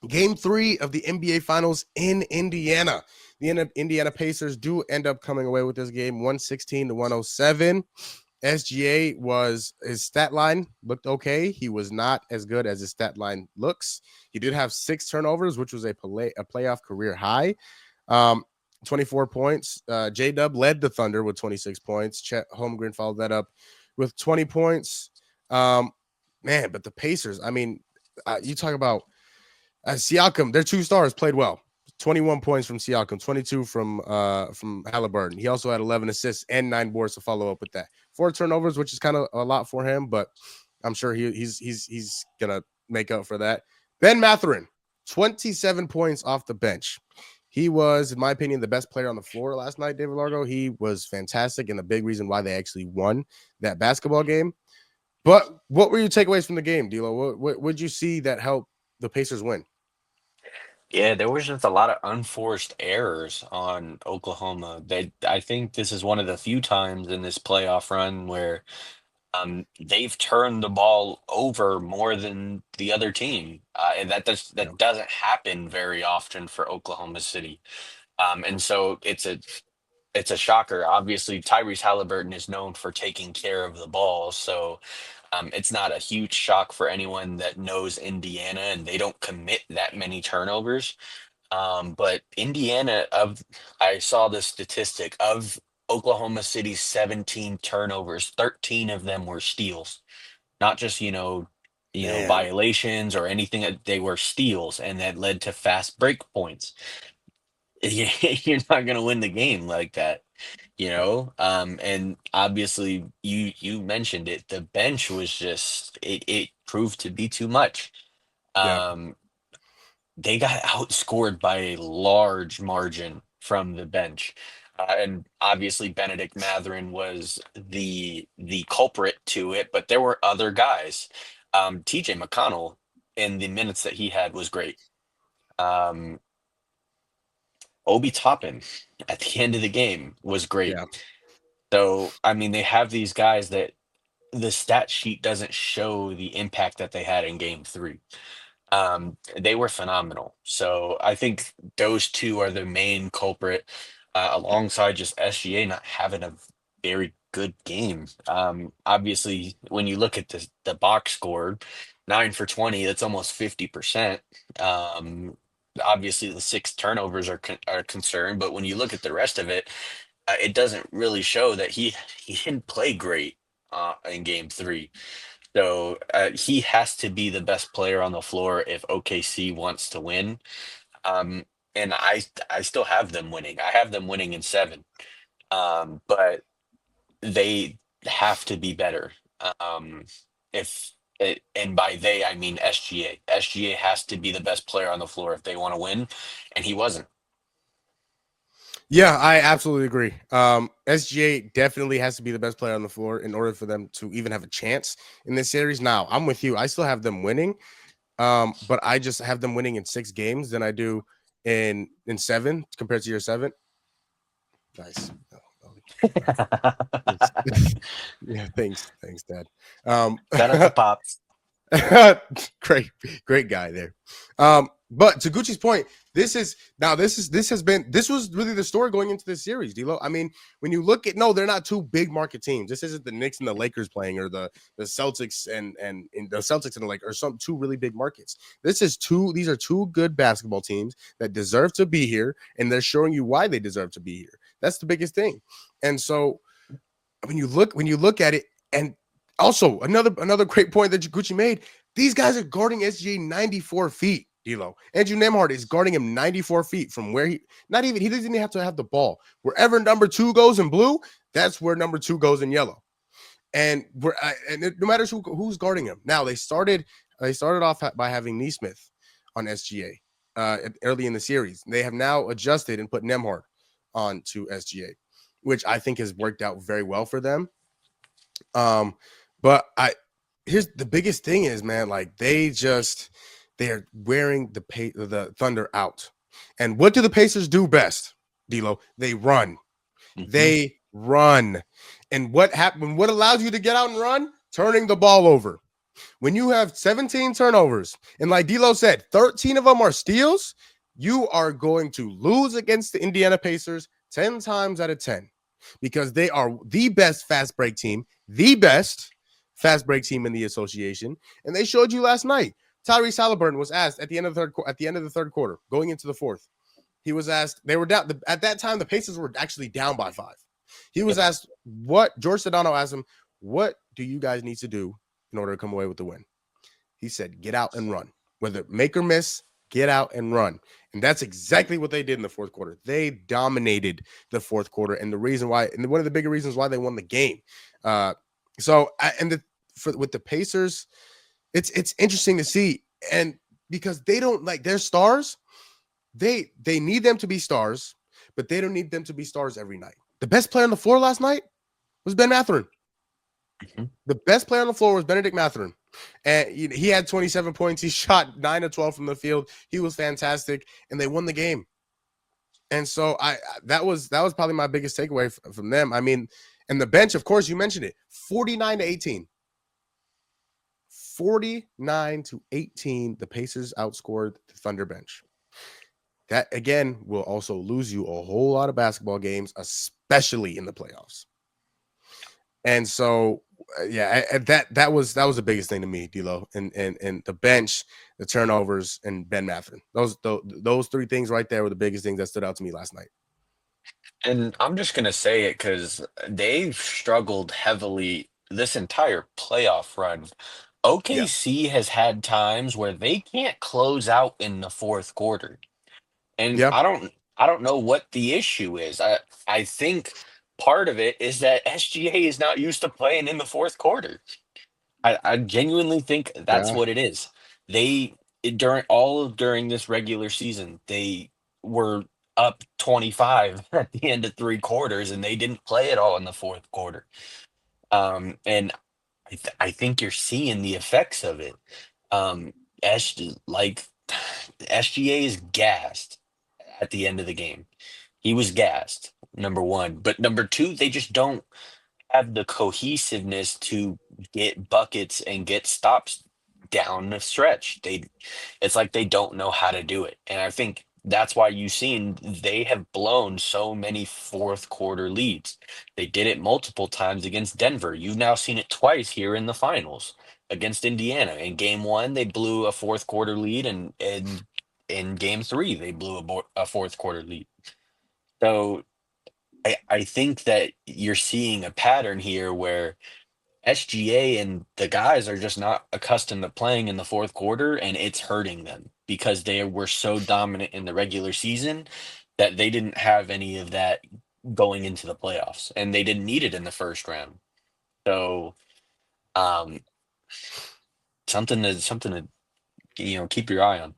Game 3 of the NBA Finals in Indiana. The Indiana Pacers do end up coming away with this game 116 to 107. SGA was his stat line looked okay. He was not as good as his stat line looks. He did have 6 turnovers, which was a playoff career high. 24 points. J Dub led the Thunder with 26 points. Chet Holmgren followed that up with 20 points. Man, but the Pacers, I mean, you talk about Siakam, their 2 stars played well. 21 points from Siakam, 22 from Halliburton. He also had 11 assists and 9 boards to follow up with that. 4 turnovers, which is kind of a lot for him, but I'm sure he's gonna make up for that. Ben Mathurin, 27 points off the bench. He was, in my opinion, the best player on the floor last night, David Largo. He was fantastic and the big reason why they actually won that basketball game. But what were your takeaways from the game, D'Lo? What would you see that helped the Pacers win? Yeah, there was just a lot of unforced errors on Oklahoma. I think this is one of the few times in this playoff run where they've turned the ball over more than the other team, and Yeah. that doesn't happen very often for Oklahoma City. And so it's a shocker. Obviously, Tyrese Halliburton is known for taking care of the ball, so it's not a huge shock for anyone that knows Indiana, and they don't commit that many turnovers. But I saw the statistic of Oklahoma City's 17 turnovers, 13 of them were steals, not just, Man. violations or anything. They were steals, and that led to fast break points. You're not going to win the game like that, and obviously you mentioned it. The bench was just it proved to be too much. Yeah. Um, they got outscored by a large margin from the bench. And obviously Benedict Mathurin was the culprit to it, but there were other guys. TJ McConnell in the minutes that he had was great. Um, Obi Toppin at the end of the game was great. Yeah. So, I mean, they have these guys that the stat sheet doesn't show the impact that they had in game 3. They were phenomenal. So I think those two are the main culprit, alongside just SGA not having a very good game. Obviously, when you look at the box score, 9 for 20, that's almost 50%. Um, Obviously, the 6 turnovers are concerned, but when you look at the rest of it, it doesn't really show that he didn't play great in game 3. So he has to be the best player on the floor if OKC wants to win. Um, and I still have them winning. I have them winning in 7. But they have to be better. Um, if and by they I mean SGA. SGA has to be the best player on the floor if they want to win, and he wasn't. Yeah, I absolutely agree. SGA definitely has to be the best player on the floor in order for them to even have a chance in this series. Now, I'm with you. I still have them winning, but I just have them winning in 6 games than I do in 7 compared to your 7. Nice. Yeah, thanks, Dad. Shout out to Pops. great, great guy there. But to Gucci's point, this was really the story going into this series, D'Lo. I mean, when you look at they're not 2 big market teams. This isn't the Knicks and the Lakers playing, or the Celtics and the Celtics and the Lakers, or some 2 really big markets. These are 2 good basketball teams that deserve to be here, and they're showing you why they deserve to be here. That's the biggest thing. And so when you look at it, and also another great point that Gucci made, these guys are guarding SGA 94 feet. D'Lo. Andrew Nemhard is guarding him 94 feet from where he doesn't even have to have the ball. Wherever number 2 goes in blue, that's where number 2 goes in yellow. And no matter who's guarding him. Now they started off by having Neesmith on SGA early in the series. They have now adjusted and put Nemhard on to SGA, which I think has worked out very well for them. But here's the biggest thing is, man, like they're wearing the Thunder out. And what do the Pacers do best, D'Lo? They run. Mhm. They run. And what happened? What allows you to get out and run? Turning the ball over. When you have 17 turnovers, and like D'Lo said, 13 of them are steals, you are going to lose against the Indiana Pacers 10 times out of 10 because they are the best fast break team, the best fast break team in the association, and they showed you last night. Tyrese Halliburton was asked at the end of the third quarter, going into the fourth. He was asked, they were down at that time, the Pacers were actually down by 5. He was asked what George Sedano asked him, what do you guys need to do in order to come away with the win? He said, get out and run. Whether make or miss, get out and run. And that's exactly what they did in the fourth quarter. They dominated the fourth quarter. And the reason why, and one of the bigger reasons why they won the game. With the Pacers, it's interesting to see. And because they don't like their stars, they need them to be stars, but they don't need them to be stars every night. The best player on the floor last night was Ben Mathurin. Mm-hmm. The best player on the floor was Benedict Mathurin. And he had 27 points. He shot 9 of 12 from the field. He was fantastic, and they won the game. And so that was probably my biggest takeaway from them. I mean, and the bench, of course, you mentioned it, 49-18. 49-18. The Pacers outscored the Thunder bench. That, again, will also lose you a whole lot of basketball games, especially in the playoffs. And so, that was the biggest thing to me, D'Lo, and the bench, the turnovers, and Ben Mathurin. Those 3 things right there were the biggest things that stood out to me last night. And I'm just going to say it because they've struggled heavily this entire playoff run. OKC has had times where they can't close out in the fourth quarter. And I don't know what the issue is. I think part of it is that SGA is not used to playing in the fourth quarter. I genuinely think that's what it is. During this regular season, they were up 25 at the end of 3 quarters, and they didn't play at all in the fourth quarter. And I think you're seeing the effects of it. SGA is gassed at the end of the game. He was gassed, number 1. But number 2, they just don't have the cohesiveness to get buckets and get stops down the stretch. It's like they don't know how to do it. And I think that's why you've seen they have blown so many fourth quarter leads. They did it multiple times against Denver. You've now seen it twice here in the finals against Indiana. In game 1, they blew a fourth quarter lead, and in game 3, they blew a fourth quarter lead. So I think that you're seeing a pattern here where SGA and the guys are just not accustomed to playing in the fourth quarter, and it's hurting them because they were so dominant in the regular season that they didn't have any of that going into the playoffs, and they didn't need it in the first round. So, something to keep your eye on.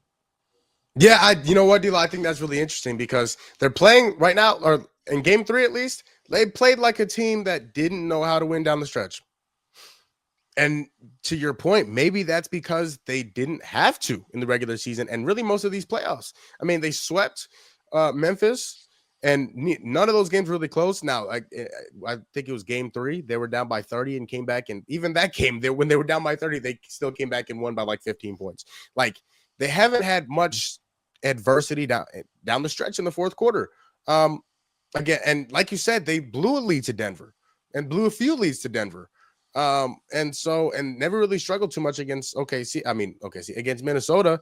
Yeah, you know what, D'Lo? I think that's really interesting because they're playing right now, or in game 3 at least, they played like a team that didn't know how to win down the stretch. And to your point, maybe that's because they didn't have to in the regular season and really most of these playoffs. I mean, they swept Memphis, and none of those games were really close. Now, I think it was game 3. They were down by 30 and came back. And even that game, when they were down by 30, they still came back and won by like 15 points. Like, they haven't had much adversity down the stretch in the fourth quarter. Again, and like you said, they blew a lead to Denver and blew a few leads to Denver. And never really struggled too much against OKC. Against Minnesota.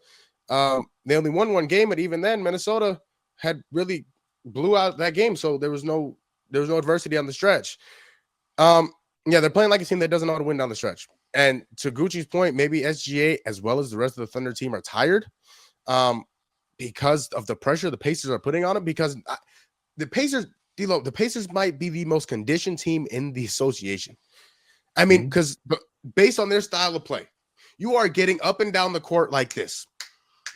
They only won 1 game, but even then, Minnesota had really blew out that game. So there was no adversity on the stretch. They're playing like a team that doesn't know how to win down the stretch. And to Gucci's point, maybe SGA as well as the rest of the Thunder team are tired. Because of the pressure the Pacers are putting on them, because the Pacers, D'Lo, the Pacers might be the most conditioned team in the association. I mean, because based on their style of play, you are getting up and down the court like this.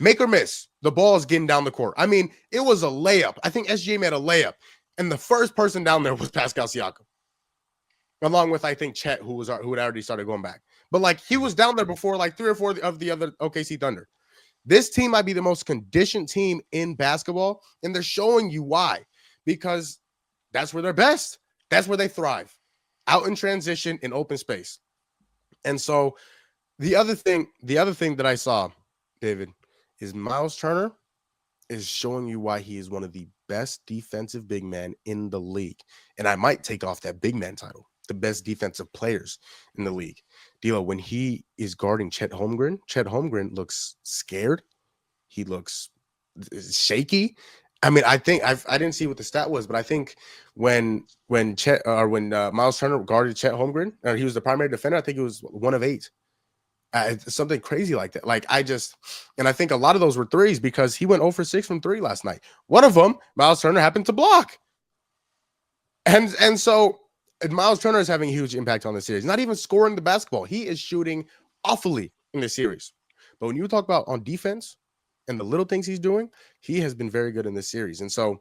Make or miss, the ball is getting down the court. I mean, it was a layup. I think SGA made a layup, and the first person down there was Pascal Siakam, along with, I think, Chet, who had already started going back. But, like, he was down there before, like, 3 or 4 of the other OKC Thunder. This team might be the most conditioned team in basketball, and they're showing you why. Because that's where they're best. That's where they thrive. Out in transition in open space. And so The other thing that I saw, David, is Miles Turner is showing you why he is one of the best defensive big men in the league. And I might take off that big man title, the best defensive players in the league. D'Lo, when he is guarding Chet Holmgren looks scared. He looks shaky. I mean, I didn't see what the stat was, but I think when Miles Turner guarded Chet Holmgren, or he was the primary defender, I think it was 1 of 8. Something crazy like that. And I think a lot of those were threes because he went 0 for 6 from 3 last night. One of them, Miles Turner happened to block. And so Miles Turner is having a huge impact on the series. Not even scoring the basketball. He is shooting awfully in the series. But when you talk about on defense and the little things he's doing, he has been very good in this series. And so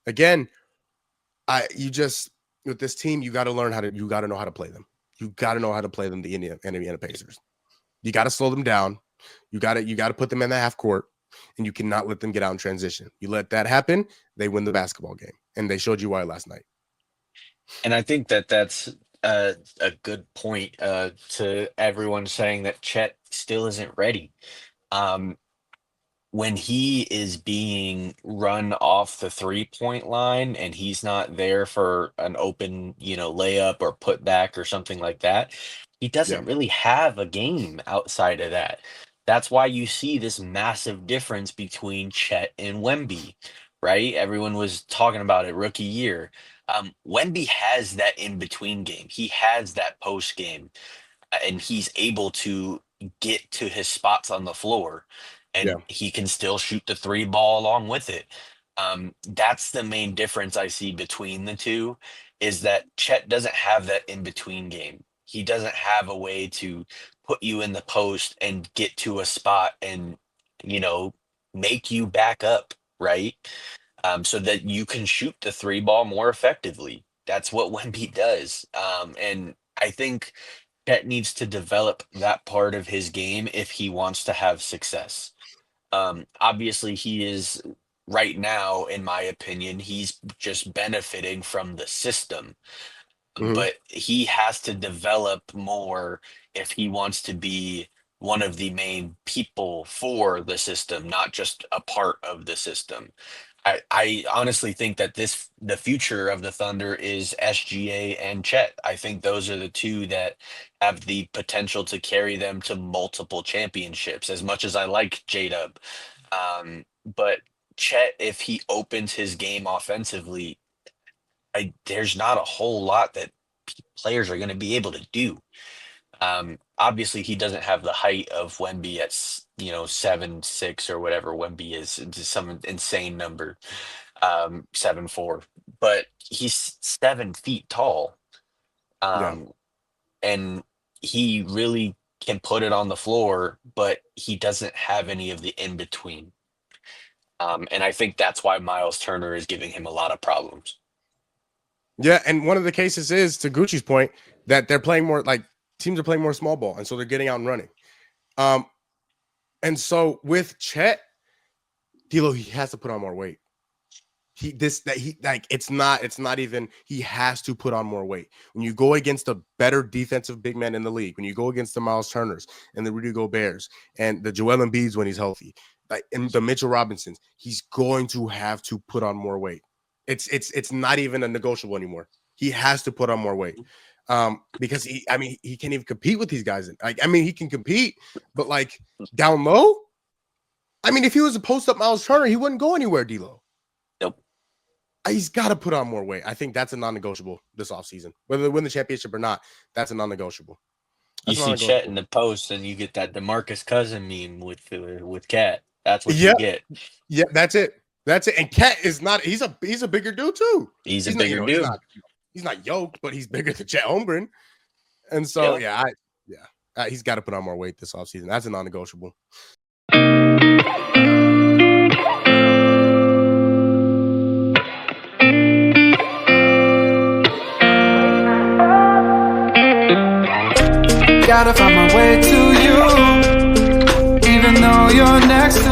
again, with this team, you got to know how to play them. You got to know how to play them, the Indiana Pacers. You got to slow them down. You got to put them in the half court, and you cannot let them get out in transition. You let that happen, they win the basketball game, and they showed you why last night. And I think that's a good point to everyone saying that Chet still isn't ready. When he is being run off the 3-point line and he's not there for an open, layup or putback or something like that, he doesn't really have a game outside of that. That's why you see this massive difference between Chet and Wemby, right? Everyone was talking about it rookie year. Wemby has that in-between game. He has that post game, and he's able to get to his spots on the floor, and he can still shoot the 3 ball along with it. That's the main difference I see between the two, is that Chet doesn't have that in-between game. He doesn't have a way to put you in the post and get to a spot and, make you back up, right? So that you can shoot the 3 ball more effectively. That's what Wemby does. And I think Chet needs to develop that part of his game if he wants to have success. Obviously, he is right now, in my opinion, he's just benefiting from the system. But he has to develop more if he wants to be one of the main people for the system, not just a part of the system. I honestly think that the future of the Thunder is SGA and Chet. I think those are the two that have the potential to carry them to multiple championships, as much as I like J-Dub. But Chet, if he opens his game offensively, there's not a whole lot that players are going to be able to do. Obviously, he doesn't have the height of Wemby at 7'6" or whatever Wemby is. It's some insane number, 7'4", but he's 7 feet tall, and he really can put it on the floor, but he doesn't have any of the in between. And I think that's why Miles Turner is giving him a lot of problems. Yeah, and one of the cases is, to Gucci's point, that they're playing more, like, teams are playing more small ball, and so they're getting out and running. And so with Chet, D'Lo, he has to put on more weight. It's not even, he has to put on more weight. When you go against a better defensive big man in the league, when you go against the Miles Turners and the Rudy Goberts and the Joel Embiids when he's healthy, and the Mitchell Robinsons, he's going to have to put on more weight. It's not even a negotiable anymore. He has to put on more weight. Because he can't even compete with these guys. He can compete, but like down low, if he was a post-up Miles Turner, he wouldn't go anywhere, D'Lo. Nope. He's got to put on more weight. I think that's a non-negotiable this offseason. Whether they win the championship or not, that's a non-negotiable. You see Chet in the post, and you get that DeMarcus Cousin meme with Cat. That's what you get. Yeah, that's it. And Cat is not. He's a bigger dude too. He's a bigger dude. He's not yoked, but he's bigger than Chet Holmgren. And so, he's got to put on more weight this offseason. That's a non-negotiable. Gotta find my way to you, even though you're next to